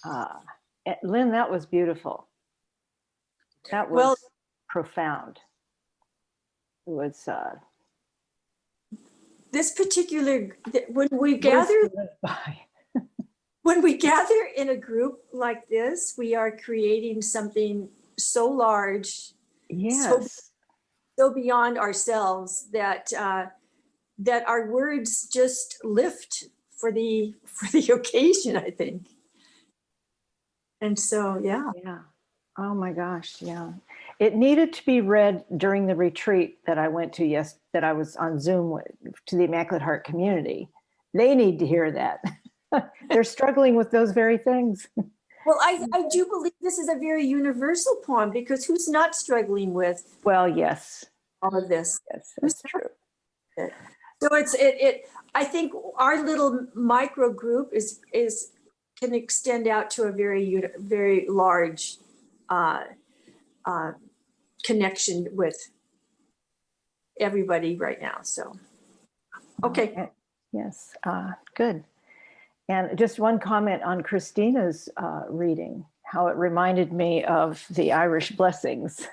Uh, Lynn, that was beautiful. That was Well, profound. It was this particular, when we words gather, to live by. when we gather in a group like this, we are creating something so large, Yes. so beyond ourselves that that our words just lift for the occasion, I think. And so, yeah. Yeah. Oh my gosh. Yeah. It needed to be read during the retreat that I went to, yes, that I was on Zoom with, to the Immaculate Heart community. They need to hear that. They're struggling with those very things. Well, I do believe this is a very universal poem, because who's not struggling with Well, yes. all of this? Yes, Who's that's true. not? So it I think our little micro group is can extend out to a very large uh, uh, connection with everybody right now. So, okay. Yes, good. And just one comment on Christina's reading, how it reminded me of the Irish blessings.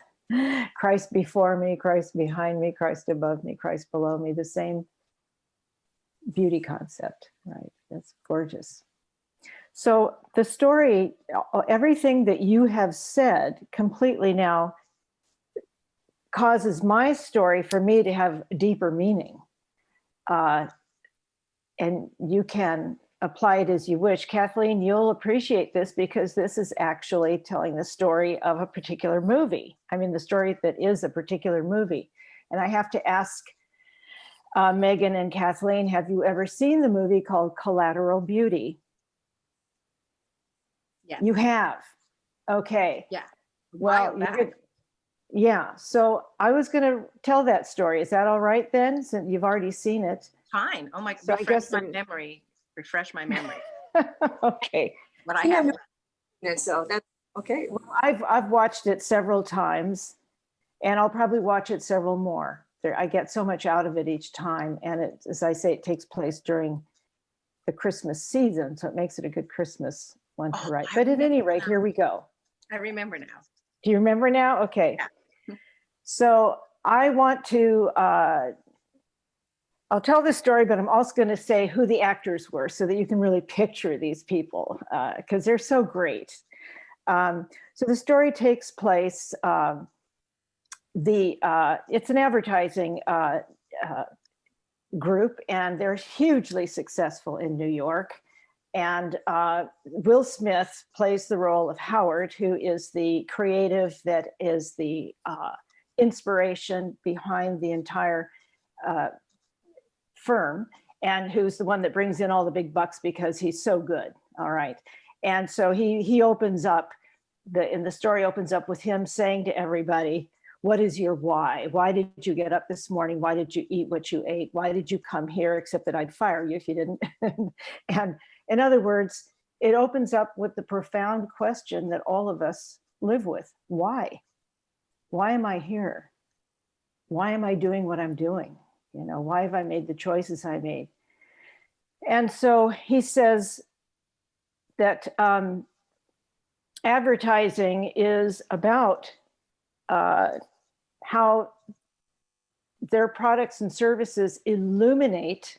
Christ before me, Christ behind me, Christ above me, Christ below me, the same beauty concept, right? That's gorgeous. So the story, everything that you have said completely now causes my story for me to have deeper meaning. And you can apply it as you wish. Kathleen, you'll appreciate this because this is actually telling the story of a particular movie. I mean, the story that is a particular movie. And I have to ask Megan and Kathleen, have you ever seen the movie called Collateral Beauty? Yeah. You have? Okay. Yeah. Well, yeah. So I was going to tell that story. Is that all right then? Since you've already seen it. Fine. Oh my, So refresh my memory. Okay. But I have. So that's okay. Well, I've watched it several times, and I'll probably watch it several more. I get so much out of it each time, and it, as I say, it takes place during the Christmas season, so it makes it a good Christmas one to write. But at any rate, here we go. I remember now. Do you remember now? Okay. Yeah. So I want to. I'll tell this story, but I'm also going to say who the actors were so that you can really picture these people because they're so great. So the story takes place, it's an advertising group, and they're hugely successful in New York. And Will Smith plays the role of Howard, who is the creative that is the inspiration behind the entire firm, and who's the one that brings in all the big bucks because he's so good. All right. And so he opens up, the story opens up with him saying to everybody, what is your why? Why did you get up this morning? Why did you eat what you ate? Why did you come here? Except that I'd fire you if you didn't. And in other words, it opens up with the profound question that all of us live with. Why? Why am I here? Why am I doing what I'm doing? You know, why have I made the choices I made? And so he says that advertising is about how their products and services illuminate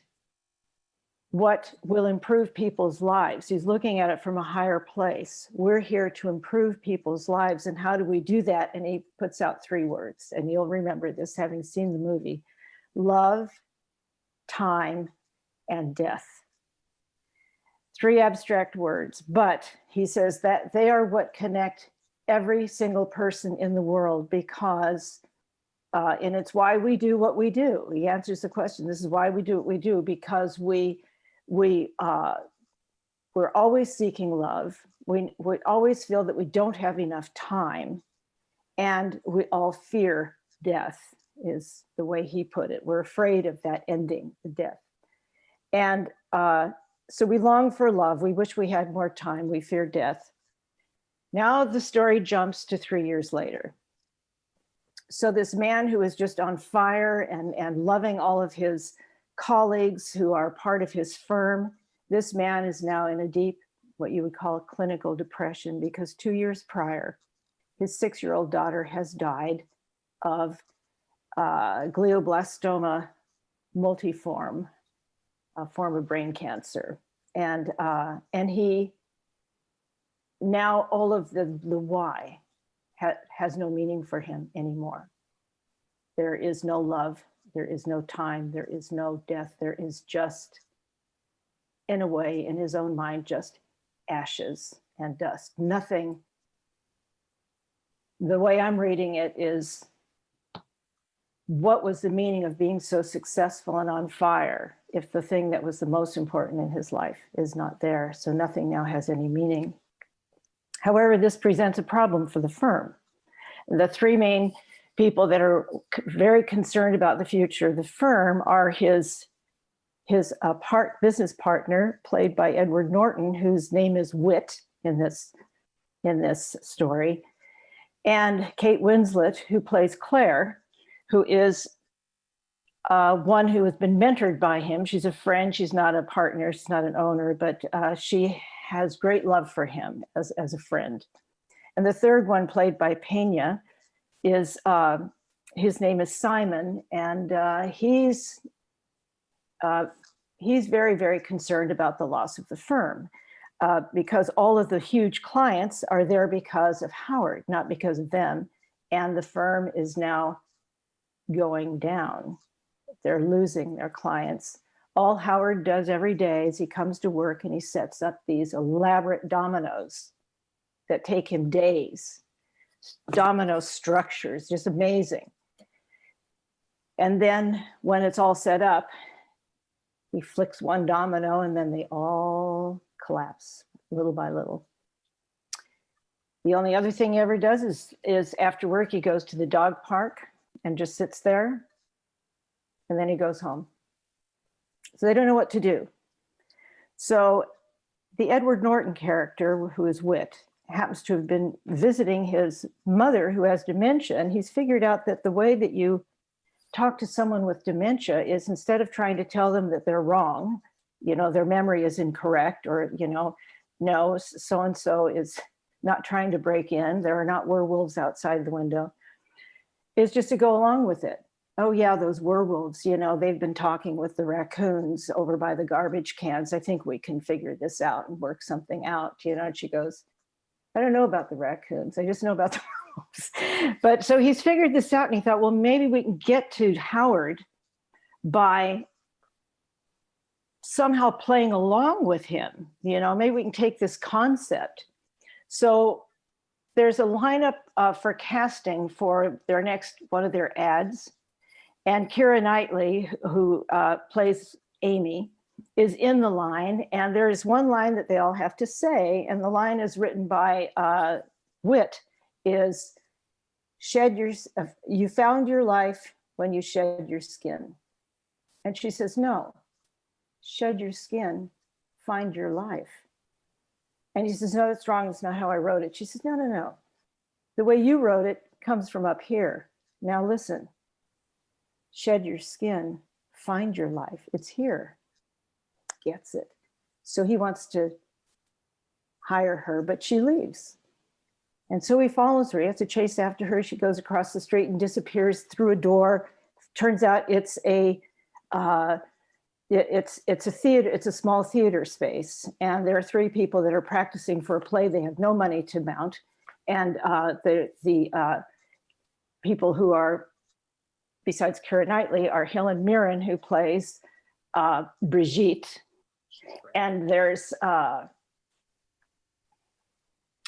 what will improve people's lives. He's looking at it from a higher place. We're here to improve people's lives. And how do we do that? And he puts out 3 words. And you'll remember this, having seen the movie: love, time, and death. 3 abstract words, but he says that they are what connect every single person in the world, because and it's why we do what we do. He answers the question. This is why we do what we do, because we're always seeking love. We always feel that we don't have enough time, and we all fear death, is the way he put it. We're afraid of that ending, the death. And so we long for love. We wish we had more time. We fear death. Now the story jumps to 3 years later. So this man who is just on fire and loving all of his colleagues who are part of his firm, this man is now in a deep what you would call a clinical depression, because 2 years prior, his 6-year-old daughter has died of glioblastoma multiforme, a form of brain cancer. And he, now all of the why has no meaning for him anymore. There is no love, there is no time, there is no death, there is just, in a way, in his own mind, just ashes and dust. Nothing. The way I'm reading it is, what was the meaning of being so successful and on fire if the thing that was the most important in his life is not there? So nothing now has any meaning. However, this presents a problem for the firm. The three main people that are very concerned about the future of the firm are his business partner, played by Edward Norton, whose name is Wit in this story, and Kate Winslet, who plays Claire, who is one who has been mentored by him. She's a friend. She's not a partner. She's not an owner, but she has great love for him as a friend. And the third one, played by Pena, is his name is Simon, and he's very, very concerned about the loss of the firm, because all of the huge clients are there because of Howard, not because of them. And the firm is now going down. They're losing their clients. All Howard does every day is he comes to work and he sets up these elaborate dominoes that take him days. Domino structures, just amazing. And then when it's all set up, he flicks one domino and then they all collapse little by little. The only other thing he ever does is after work, he goes to the dog park and just sits there, and then he goes home. So they don't know what to do. So the Edward Norton character, who is Wit, happens to have been visiting his mother who has dementia, and he's figured out that the way that you talk to someone with dementia is, instead of trying to tell them that they're wrong, their memory is incorrect, or, no, so-and-so is not trying to break in, there are not werewolves outside the window, is just to go along with it. Oh yeah, those werewolves, they've been talking with the raccoons over by the garbage cans. I think we can figure this out and work something out, and she goes, I don't know about the raccoons, I just know about the werewolves. But so he's figured this out, and he thought, well, maybe we can get to Howard by somehow playing along with him. Maybe we can take this concept. So there's a lineup for casting for their next one of their ads. And Keira Knightley, who plays Amy, is in the line. And there's one line that they all have to say. And the line is written by Wit, is, you found your life when you shed your skin. And she says, no, shed your skin, find your life. And he says, no, that's wrong. That's not how I wrote it. She says, no, no, no. The way you wrote it comes from up here. Now listen, shed your skin, find your life. It's here. Gets it. So he wants to hire her, but she leaves. And so he follows her. He has to chase after her. She goes across the street and disappears through a door. Turns out it's a theater. It's a small theater space, and there are three people that are practicing for a play. They have no money to mount, and the people who are, besides Keira Knightley, are Helen Mirren, who plays Brigitte, and there's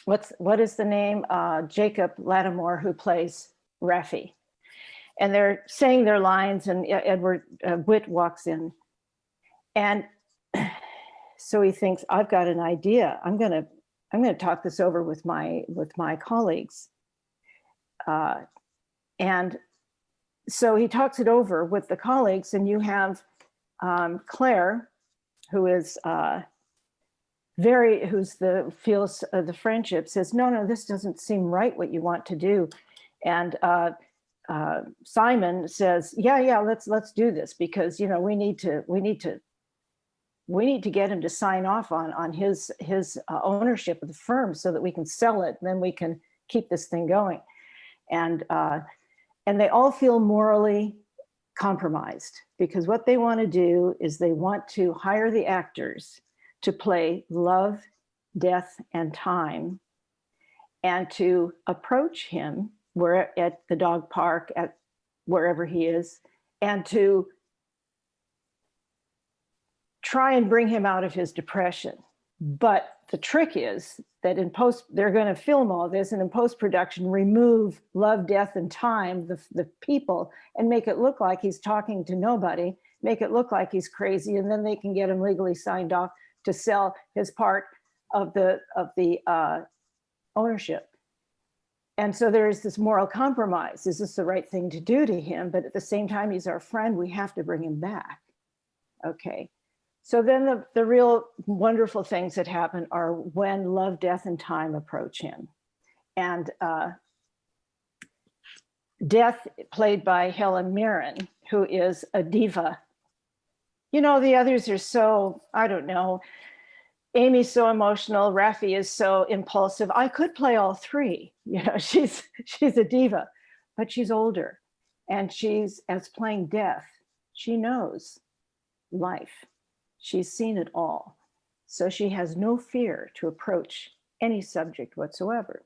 what is the name? Jacob Lattimore, who plays Raffi, and they're saying their lines, and Edward Wit walks in. And so he thinks, I've got an idea. I'm going to talk this over with my colleagues. And so he talks it over with the colleagues, and you have Claire, who is feels the friendship, says, no, this doesn't seem right, what you want to do. And Simon says, yeah, let's do this, because we need to we need to get him to sign off on his ownership of the firm so that we can sell it, and then we can keep this thing going. And they all feel morally compromised, because what they want to do is they want to hire the actors to play love, death, and time, and to approach him where at the dog park, at wherever he is, and to try and bring him out of his depression. But the trick is that in post, they're going to film all this, and in post-production, remove love, death, and time, the people, and make it look like he's talking to nobody, make it look like he's crazy, and then they can get him legally signed off to sell his part of the ownership. And so there's this moral compromise. Is this the right thing to do to him? But at the same time, he's our friend. We have to bring him back. Okay. So then the real wonderful things that happen are when love, death, and time approach him. And Death, played by Helen Mirren, who is a diva. You know, the others are so, I don't know, Amy's so emotional, Raffi is so impulsive. I could play all three. You know, she's a diva, but she's older. And as playing Death, she knows life. She's seen it all. So she has no fear to approach any subject whatsoever.